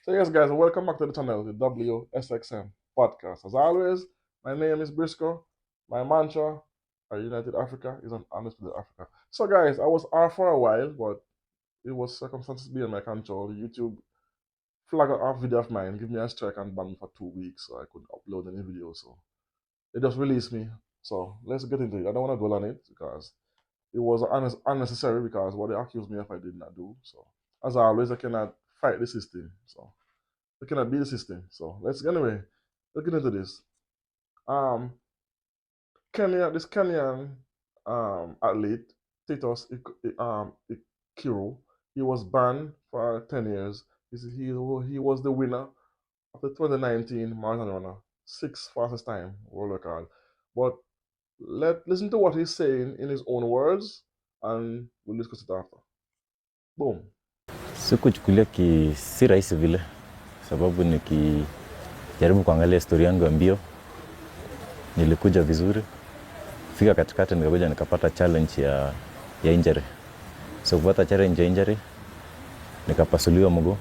So yes, guys, welcome back to the channel, the WSXM podcast. As always, my name is Briscoe. My mantra, United Africa, is an undisputed Africa. So guys, I was off for a while, but it was circumstances beyond my control. YouTube flagged off video of mine, give me a strike and ban me for 2 weeks, so I couldn't upload any videos. So they just released me. So let's get into it. I don't want to dwell on it because it was unnecessary because what they accused me of I did not do. So as always, I cannot fight the system. So we cannot beat the system. So let's get into this. Um, this Kenyan athlete Titus Ikiro, he was banned for 10 years. He was the winner of the 2019 marathon runner, sixth fastest time world record. But listen to what he's saying in his own words, and we'll discuss it after. Boom. Sikuchukulia si rahisi vile, sababu nikijaribu kuangalia historia yangu ya mbio, nilikuja vizuri, fika katikati nikakuja nikapata challenge ya injury. So kupata challenge ya injury, nikapasuliwa mguu,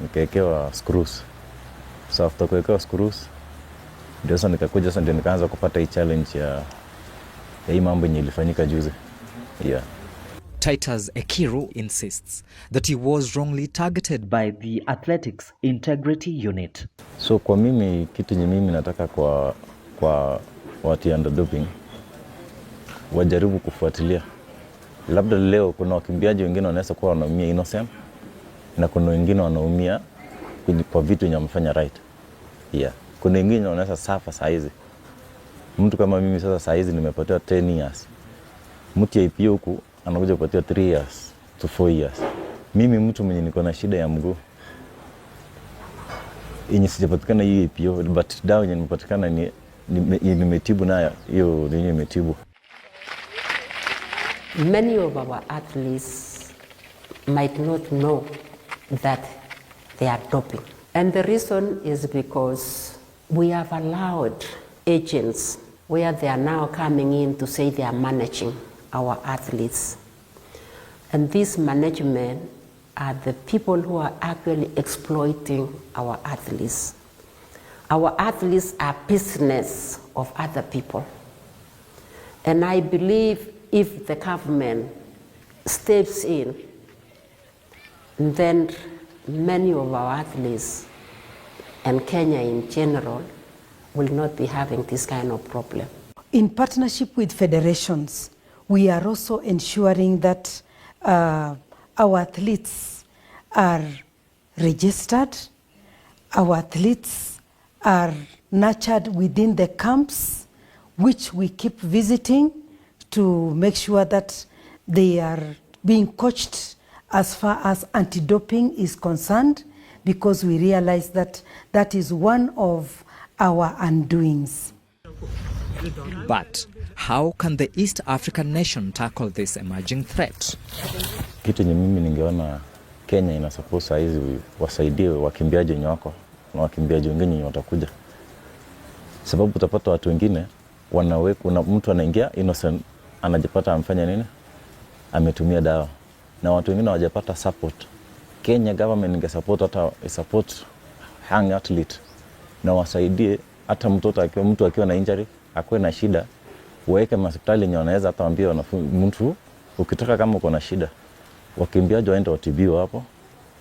nikaekewa screws. So after kuekewa screws, ndio sasa nikakuja sasa ndio nikaanza kupata hii challenge ya hii mambo yenye ilifanyika juzi. Yeah. Titus Ekiru insists that he was wrongly targeted by the Athletics Integrity Unit. So kwa mimi, kitu nye mimi nataka kwa watu under doping, wajaribu kufuatilia. Labda leo kuna wakimbiaji wengine wanaweza kuwa wanaumia innocent, na kuna wengine wanaumia kwa vitu yenye wamefanya right. Yeah. Kuna wengine wanaweza suffer saizi. Mtu kama mimi sasa saizi nimepatiwa 10 years. Mtu ya IPO huku anakuja kupatiwa 3 years to 4 years. Mimi mtu mwenye niko na shida ya mguu, yenye sijapatikana hiyo IPO, but dawa yenye nimepatikana nimetibu nayo, hiyo ndio nimetibu. Many of our athletes might not know that they are doping. And the reason is because we have allowed agents where they are now coming in to say they are managing our athletes. And this management are the people who are actually exploiting our athletes. Our athletes are business of other people. And I believe if the government steps in, then many of our athletes and Kenya in general will not be having this kind of problem. In partnership with federations, we are also ensuring that our athletes are registered, our athletes are nurtured within the camps, which we keep visiting to make sure that they are being coached as far as anti-doping is concerned, because we realize that that is one of our undoings. But how can the East African nation tackle this emerging threat? Kitu nye mimi ningeona Kenya inasuppose saizi wasaidie wakimbiaji wenye wako na wakimbiaji wengine wenye watakuja. Sababu utapata watu wengine kuna mtu anaingia innocent, anajipata amfanya nini? Ametumia dawa. Na watu wengine hawajapata support. Kenya government ingesupport, hata support young athlete, na wasaidie hata mtu akiwa na injury, akuwe na shida, waweke hospitali yenye wanaweza hata waambie mtu ukitaka kama uko na shida, wakimbiaji waende watibiwe hapo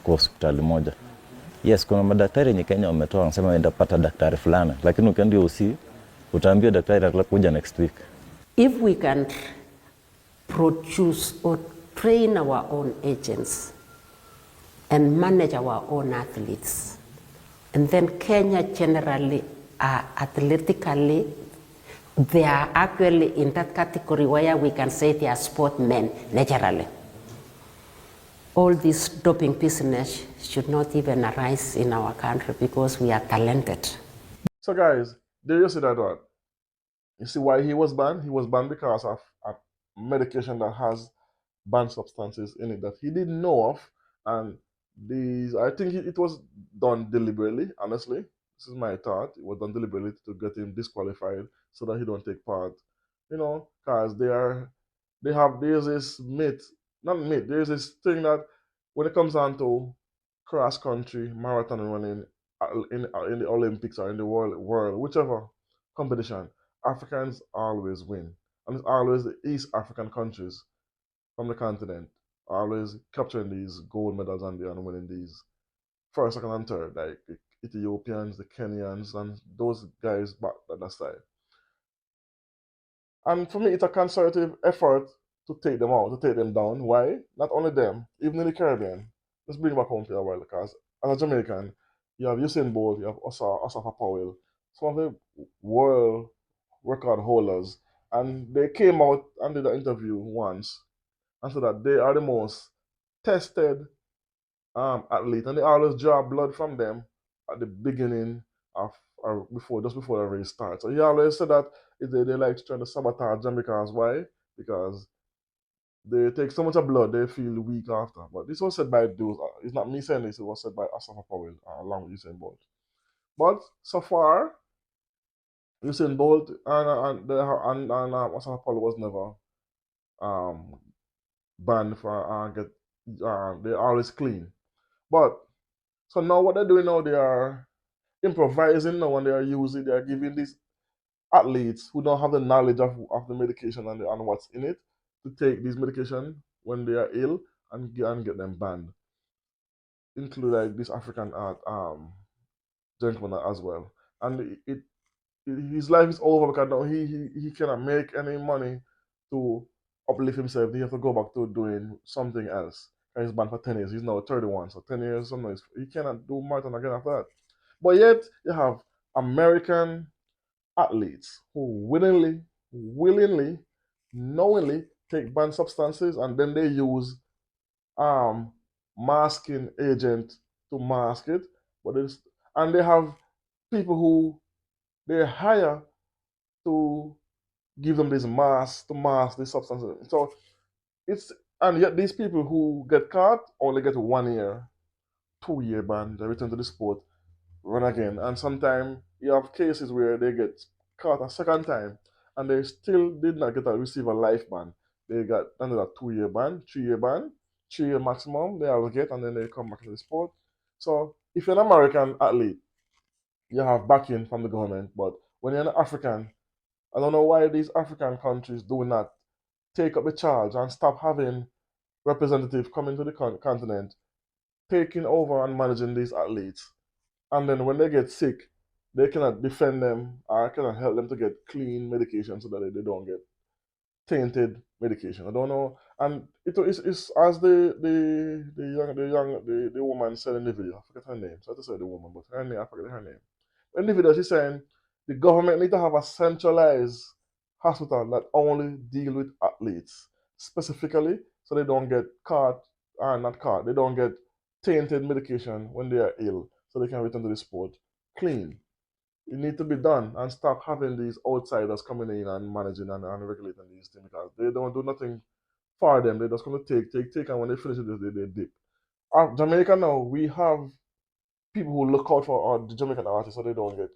kwa hospitali moja. Yes, kuna madaktari yenye Kenya wametoa wanasema enda pata daktari fulani, lakini ukienda usi utaambia daktari atakuja next week. If we can produce or train our own agents and manage our own athletes, and then Kenya generally are athletically, they are actually in that category where we can say they are sportmen naturally. All this doping business should not even arise in our country because we are talented. So guys, there you see that one. You see why he was banned? He was banned because of a medication that has banned substances in it that he didn't know of, and I think it was done deliberately. Honestly, this is my thought. It was done deliberately to get him disqualified so that he don't take part. Because there's this myth, not myth. There's this thing that when it comes down to cross country, marathon running, in the Olympics or in the world, whichever competition, Africans always win. And it's always the East African countries from the continent always capturing these gold medals and winning these first, second, and third, like the Ethiopians, the Kenyans, and those guys back at that side. And for me, it's a concerted effort to take them out, to take them down. Why? Not only them, even in the Caribbean. Let's bring it back home for a while because as a Jamaican, you have Usain Bolt, you have Osaka Powell, some of the world record holders, and they came out and did an interview once and said that they are the most tested athlete, and they always draw blood from them at the beginning of or before the race starts. So he always said that they like to try to sabotage Jamaicans. Why? Because they take so much of blood, they feel weak after. But this was said by those. It's not me saying this. It was said by Asafa Powell along with Usain Bolt. But so far, Usain Bolt and Asafa Powell was never um, banned for get. They're always clean. But so now what they're doing now, they are improvising now and they are giving these athletes who don't have the knowledge of the medication and what's in it to take these medication when they are ill and get them banned. Include like this African art gentleman as well. And his life is over because now he cannot make any money to uplift himself. He has to go back to doing something else. And he's banned for 10 years. He's now 31, so 10 years, something he cannot do marathon again after that. But yet, you have American athletes who willingly, knowingly take banned substances and then they use um masking agent to mask it. And they have people who they hire to give them this mask to mask these substances. So it's and yet these people who get caught only get 1 year, 2 year ban. They return to the sport, run again. And sometimes you have cases where they get caught a second time and they still did not receive a life ban. They got under a 2 year ban, 3 year ban, 3 year maximum they will get and then they come back to the sport. So if you're an American athlete, you have backing from the government, but when you're an African, I don't know why these African countries do not take up the charge and stop having representatives coming to the continent, taking over and managing these athletes. And then when they get sick, they cannot defend them or cannot help them to get clean medication so that they don't get tainted medication. I don't know. And it's as the woman said in the video, I forget her name. So I have to say the woman, but her name, I forget her name. In the video, she's saying the government need to have a centralized hospital that only deal with athletes specifically, so they don't get caught or not caught. They don't get tainted medication when they are ill, so they can return to the sport clean. It need to be done and stop having these outsiders coming in and managing and regulating these things because they don't do nothing for them. They're just going to take, and when they finish it, they dip. Jamaica now, we have people who look out for the Jamaican artists so they don't get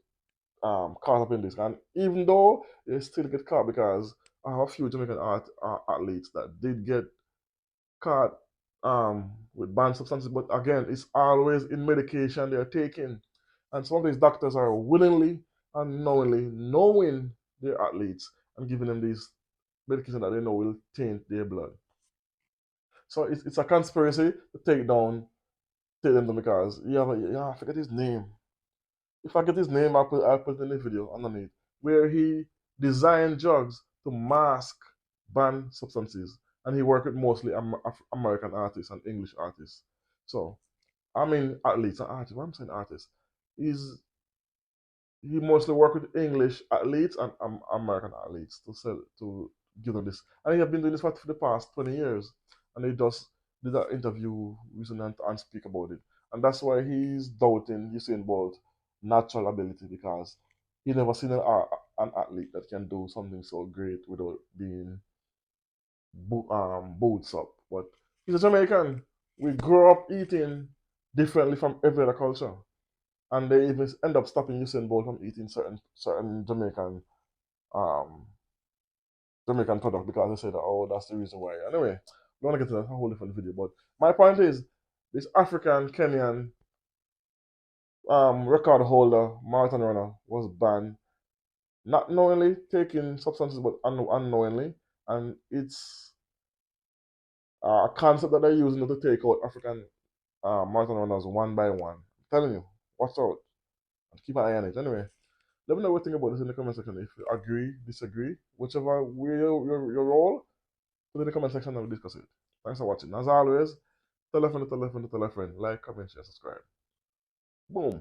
caught up in this. And even though they still get caught because I have a few Jamaican athletes that did get caught with banned substances, but again, it's always in medication they're taking. And some of these doctors are willingly and knowingly knowing their athletes and giving them these medication that they know will taint their blood. So it's a conspiracy to take them down because I forget his name. If I get his name, I'll put it in the video underneath where he designed drugs to mask banned substances, and he worked with mostly American artists and English artists. So I mean athletes and artists. Why am I saying artists? He's he mostly worked with English athletes and American athletes to give them this, and he have been doing this for the past 20 years. And he just did an interview recently and speak about it, and that's why he's doubting Usain Bolt natural ability because he never seen an athlete that can do something so great without being boots up. But he's a Jamaican. We grow up eating differently from every other culture, and they even end up stopping Usain Bolt from eating certain um Jamaican product because they say that, oh, that's the reason why. Anyway, I don't want to get to that whole different video. But my point is this African Kenyan record holder, marathon runner, was banned, not knowingly taking substances, but unknowingly, and it's a concept that they're using to take out African marathon runners one by one. I'm telling you, watch out and keep an eye on it. Anyway, let me know what you think about this in the comment section. If you agree, disagree, whichever way your role, put it in the comment section and we'll discuss it. Thanks for watching. As always, tell a friend, tell a friend, tell a friend. Like, comment, share, subscribe. Boom.